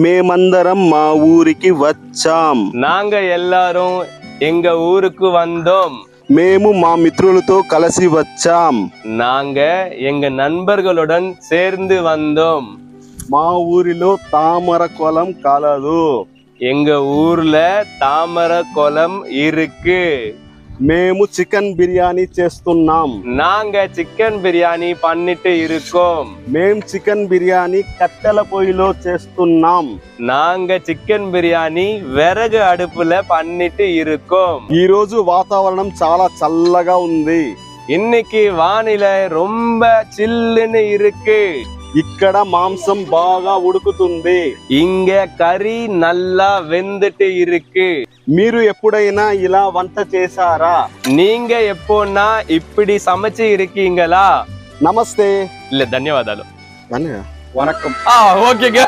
మేమందరం మా ఊరికి వచ్చాం. நாங்க எல்லாரும் எங்க ஊருக்கு வந்தோம். మేము మా మిత్రులతో కలిసి వచ్చాం. நாங்க எங்க நண்பர்களுடன் சேர்ந்து வந்தோம். మా ఊరిలో తామర కొలం కలదు. எங்க ஊர்ல தாமரை குளம் இருக்கு. మేము చికెన్ బిర్యానీ చేస్తున్నాం. நாங்க சிக்கன் பிரியாணி பண்ணிட்டு இருக்கோம். మేం చికెన్ బిర్యానీ కట్టెల పొయ్యిలో చేస్తున్నాం. நாங்க சிக்கன் பிரியாணி விறகு அடுப்புல பண்ணிட்டு இருக்கோம். ఈ రోజు వాతావరణం చాలా చల్లగా ఉంది. இன்னைக்கு வானிலை ரொம்ப சில்லுன்னு இருக்கு. ఇక్కడ మాంసం బాగా ఉడుకుతుంది. இங்க கறி நல்லா வெந்துட்டு இருக்கு. మీరు ఎప్పుడైనా ఇలా వంట చేశారా? நீங்க எப்போன்னா இப்படி சமைச்சு இருக்கீங்களா? నమస్తే. இல்ல ధన్యవాదాలు. వణకం. ஓகேங்க.